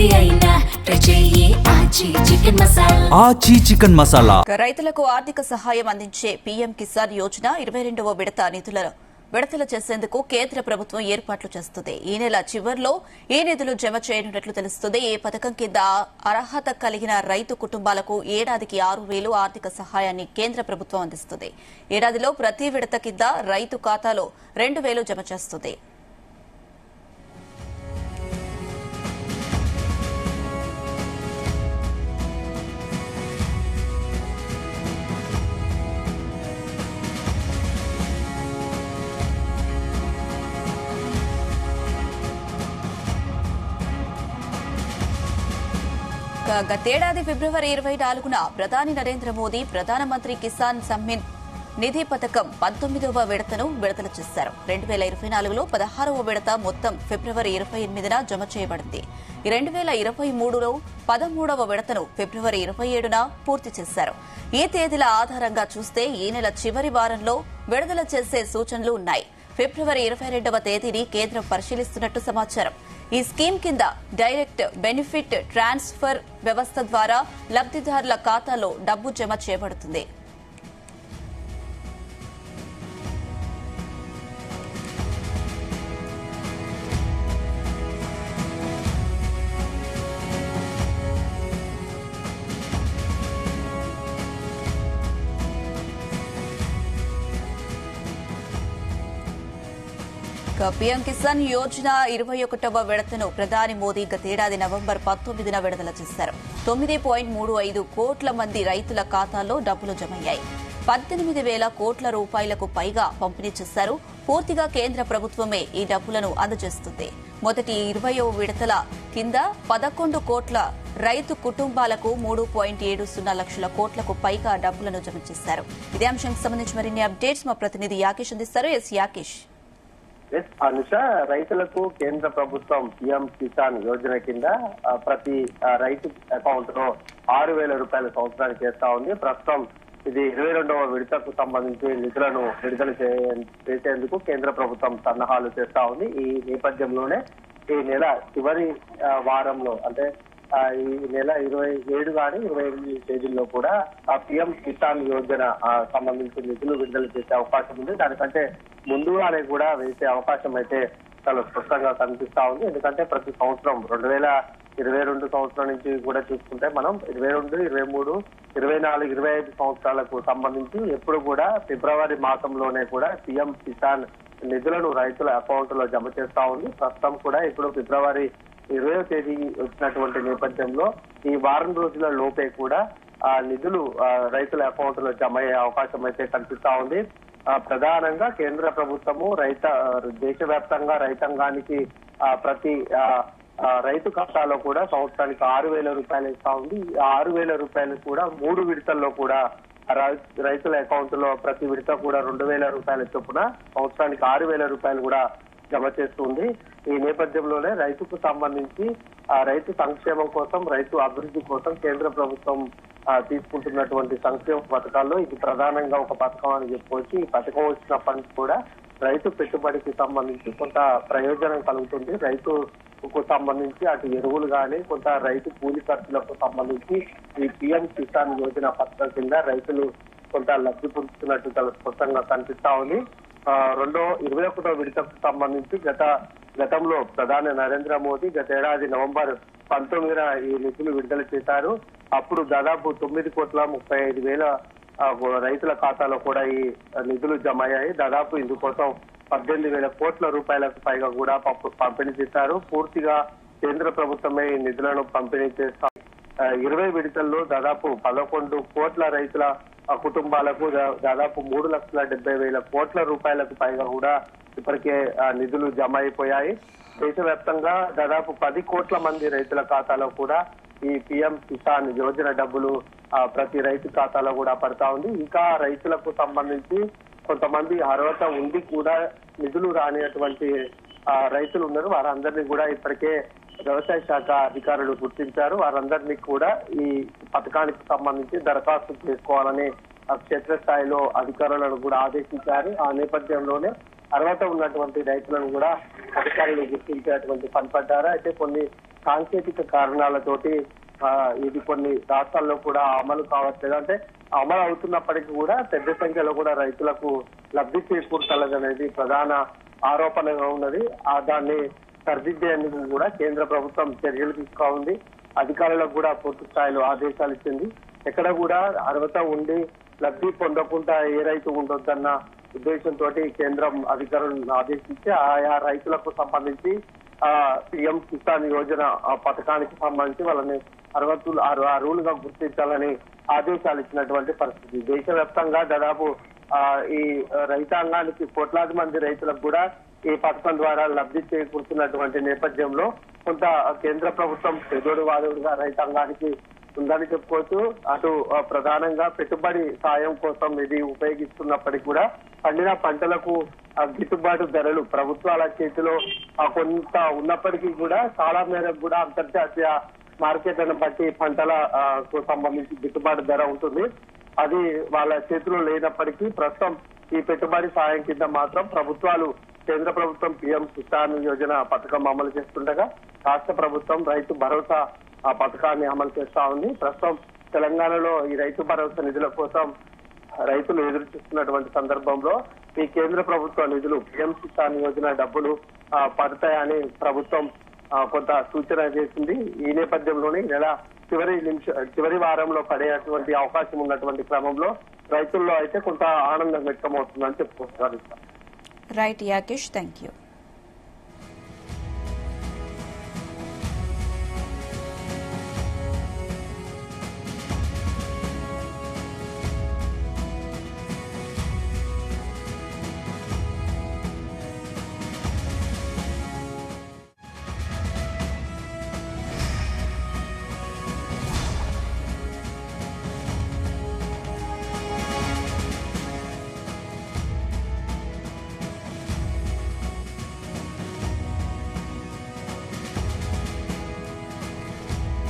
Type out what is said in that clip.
ఆచి చికెన్ మసాలా. రైతులకు ఆర్థిక సహాయం అందించే పీఎం కిసాన్ యోజన 22వ విడత నిధులను విడుదల చేసేందుకు కేంద్ర ప్రభుత్వం ఏర్పాట్లు చేస్తుంది. ఈ నెల చివర్లో ఈ నిధులు జమ చేయనున్నట్లు తెలుస్తుంది. ఈ పథకం కింద అర్హత కలిగిన రైతు కుటుంబాలకు ఏడాదికి 6,000 ఆర్థిక సహాయాన్ని కేంద్ర ప్రభుత్వం అందిస్తుంది. ఏడాదిలో ప్రతి విడత కింద రైతు ఖాతాలో 2,000 జమ చేస్తుంది. గతేడాది ఫిబ్రవరి 24న ప్రధాని నరేంద్ర మోదీ ప్రధానమంత్రి కిసాన్ సమ్మాన్ నిధి పథకం 19వ విడతను విడుదల చేశారు. 2024లో 16వ విడత మొత్తం ఫిబ్రవరి 28న జమ చేయబడింది. 2023లో 13వ విడతను ఫిబ్రవరి 27న పూర్తి చేశారు. ఈ తేదీల ఆధారంగా చూస్తే ఈ నెల చివరి వారంలో విడుదల చేసే సూచనలు ఉన్నాయి. ఫిబ్రవరి 22వ తేదీని కేంద్రం పరిశీలిస్తున్నట్టు సమాచారం. ఈ స్కీమ్ కింద డైరెక్ట్ బెనిఫిట్ ట్రాన్స్ఫర్ వ్యవస్థ ద్వారా లబ్దిదారుల ఖాతాలో డబ్బు జమ చేయబడుతుంది. పీఎం కిసాన్ యోజన 21వ విడతను ప్రధాని మోదీ గతేడాది నవంబర్ 19న విడుదల చేశారు. 9.35 కోట్ల మంది రైతుల ఖాతాల్లో డబ్బులు జమయ్యాయి. 18,000 కోట్ల రూపాయలకు పైగా పంపిణీ చేశారు. పూర్తిగా కేంద్ర ప్రభుత్వమే ఈ డబ్బులను అందజేస్తుంది. మొదటి 20వ విడతల కింద 11 కోట్ల రైతు కుటుంబాలకు 3.70 లక్షల కోట్లకు పైగా డబ్బులను జమ చేశారు. ఇదే అంశానికి సంబంధించి మరిన్ని అప్డేట్స్ మా ప్రతినిధి యాకేష్ అందిస్తారు. యాకేష్. అనుష, రైతులకు కేంద్ర ప్రభుత్వం పీఎం కిసాన్ యోజన కింద ప్రతి రైతు అకౌంట్ లో 6,000 రూపాయల సంవత్సరానికి చేస్తా ఉంది. ప్రస్తుతం ఇది 22వ విడతకు సంబంధించి నిధులను విడుదల చేసేందుకు కేంద్ర ప్రభుత్వం సన్నాహాలు చేస్తా ఉంది. ఈ నేపథ్యంలోనే ఈ నెల చివరి వారంలో అంటే ఈ నెల 27 కానీ 28 తేదీల్లో కూడా ఆ పీఎం కిసాన్ యోజన సంబంధించిన నిధులు విడుదల చేసే అవకాశం ఉంది. దానికంటే ముందుగానే కూడా వేసే అవకాశం అయితే చాలా స్పష్టంగా కనిపిస్తా ఉంది. ఎందుకంటే ప్రతి సంవత్సరం 2022 సంవత్సరం నుంచి కూడా చూసుకుంటే మనం 22, 23, 24, 25 సంవత్సరాలకు సంబంధించి ఎప్పుడు కూడా ఫిబ్రవరి మాసంలోనే కూడా పీఎం కిసాన్ నిధులను రైతుల అకౌంట్ లో జమ చేస్తా ఉంది. ప్రస్తుతం కూడా ఇప్పుడు ఫిబ్రవరి 20వ తేదీ వచ్చినటువంటి నేపథ్యంలో ఈ వారం రోజుల లోపే కూడా ఆ నిధులు రైతుల అకౌంట్ లో జమ అయ్యే అవకాశం అయితే కనిపిస్తా ఉంది. ప్రధానంగా కేంద్ర ప్రభుత్వము దేశవ్యాప్తంగా రైతాంగానికి ప్రతి రైతు ఖాతాలో కూడా సంవత్సరానికి 6,000 రూపాయలు ఇస్తా ఉంది. 6,000 రూపాయలు కూడా 3 విడతల్లో కూడా రైతుల అకౌంట్ లో ప్రతి విడత కూడా 2,000 రూపాయల చొప్పున సంవత్సరానికి 6,000 రూపాయలు కూడా జమ చేస్తుంది. ఈ నేపథ్యంలోనే రైతుకు సంబంధించి రైతు సంక్షేమం కోసం, రైతు అభివృద్ధి కోసం కేంద్ర ప్రభుత్వం తీసుకుంటున్నటువంటి సంక్షేమ పథకాల్లో ఇది ప్రధానంగా ఒక పథకం అని చెప్పుకోవచ్చు. ఈ పథకం వచ్చినప్పటి నుంచి కూడా రైతు పెట్టుబడికి సంబంధించి కొంత ప్రయోజనం కలుగుతుంది. రైతుకు సంబంధించి అటు ఎరువులు కానీ కొంత రైతు కూలి ఖర్చులకు సంబంధించి ఈ పీఎం కిసాన్ యోజన పథకం కింద రైతులు కొంత లబ్ధి పొందుతున్నట్టు చాలా స్పష్టంగా కనిపిస్తా ఉంది. 21వ విడతకు సంబంధించి గతంలో ప్రధాని నరేంద్ర మోదీ గతేడాది నవంబర్ 19న ఈ నిధులు విడుదల చేశారు. అప్పుడు దాదాపు 9,35,000 రైతుల ఖాతాలో కూడా ఈ నిధులు జమ అయ్యాయి. దాదాపు ఇందుకోసం 18,000 కోట్ల రూపాయలకు పైగా కూడా పంపిణీ చేశారు. పూర్తిగా కేంద్ర ప్రభుత్వమే ఈ నిధులను పంపిణీ చేస్తారు. 20 విడతల్లో దాదాపు 11 కోట్ల రైతుల కుటుంబాలకు దాదాపు 3,70,000 కోట్ల రూపాయలకు పైగా కూడా ఇప్పటికే నిధులు జమ అయిపోయాయి. దేశవ్యాప్తంగా దాదాపు 10 కోట్ల మంది రైతుల ఖాతాలో కూడా ఈ పీఎం కిసాన్ యోజన డబ్బులు ప్రతి రైతు ఖాతాలో కూడా పడతా ఉంది. ఇంకా రైతులకు సంబంధించి కొంతమంది అర్హత ఉండి కూడా నిధులు రానిటువంటి రైతులు ఉన్నారు. వారందరినీ కూడా ఇప్పటికే వ్యవసాయ శాఖ అధికారులు గుర్తించారు. వారందరినీ కూడా ఈ పథకానికి సంబంధించి దరఖాస్తు చేసుకోవాలని క్షేత్రస్థాయిలో అధికారులను కూడా ఆదేశించారు. ఆ నేపథ్యంలోనే అర్హత ఉన్నటువంటి రైతులను కూడా అధికారులు గుర్తించేటువంటి పనిపడ్డారు. అయితే కొన్ని సాంకేతిక కారణాలతోటి ఇది కొన్ని రాష్ట్రాల్లో కూడా అమలు కావట్లేదు. అంటే అమలు అవుతున్నప్పటికీ కూడా పెద్ద సంఖ్యలో కూడా రైతులకు లబ్ధి చేకూర్చాలనేది ప్రధాన ఆరోపణగా ఉన్నది. దాన్ని సరిదిద్దేందుకు కూడా కేంద్ర ప్రభుత్వం చర్యలు తీసుకోవాలి. అధికారులకు కూడా పూర్తి స్థాయిలో ఆదేశాలు ఇచ్చింది. ఎక్కడ కూడా అర్హత ఉండి లబ్ధి పొందకుండా ఏ రైతు ఉండొద్దన్న ఉద్దేశంతో కేంద్రం అధికారులను ఆదేశించి ఆయా రైతులకు సంబంధించి పిఎం కిసాన్ యోజన పథకానికి సంబంధించి వాళ్ళని అర్హులుగా గుర్తించాలని ఆదేశాలు ఇచ్చినటువంటి పరిస్థితి. దేశవ్యాప్తంగా దాదాపు ఈ రైతాంగానికి కోట్లాది మంది రైతులకు కూడా ఈ పథకం ద్వారా లబ్ధి చేకూరుతున్నటువంటి నేపథ్యంలో కొంత కేంద్ర ప్రభుత్వం ఎదురు వాదుడుగా రైతాంగానికి ఉందని చెప్పుకోవచ్చు. అటు ప్రధానంగా పెట్టుబడి సాయం కోసం ఇది ఉపయోగిస్తున్నప్పటికీ కూడా పండిన పంటలకు గిట్టుబాటు ధరలు ప్రభుత్వాల చేతిలో కొంత ఉన్నప్పటికీ కూడా చాలా మేరకు కూడా అంతర్జాతీయ మార్కెట్లను బట్టి పంటలకు సంబంధించి గిట్టుబాటు ధర ఉంటుంది. అది వాళ్ళ చేతిలో లేనప్పటికీ ప్రస్తుతం ఈ పెట్టుబడి సాయం కింద మాత్రం ప్రభుత్వాలు కేంద్ర ప్రభుత్వం పిఎం కిసాన్ యోజన పథకం అమలు చేస్తుండగా రాష్ట్ర ప్రభుత్వం రైతు భరోసా పథకాన్ని అమలు చేస్తా ఉంది. ప్రస్తుతం తెలంగాణలో ఈ రైతు భరోసా నిధుల కోసం రైతులు ఎదురు చూస్తున్నటువంటి సందర్భంలో ఈ కేంద్ర ప్రభుత్వ నిధులు పిఎం కిసాన్ యోజన డబ్బులు పడతాయని ప్రభుత్వం కొంత సూచన చేసింది. ఈ నేపథ్యంలోనే నెల చివరి వారంలో పడేటువంటి అవకాశం ఉన్నటువంటి క్రమంలో రైతుల్లో అయితే కొంత ఆనందం వ్యక్తమవుతుందని చెప్పుకుంటున్నారు. Right Yakesh, thank you.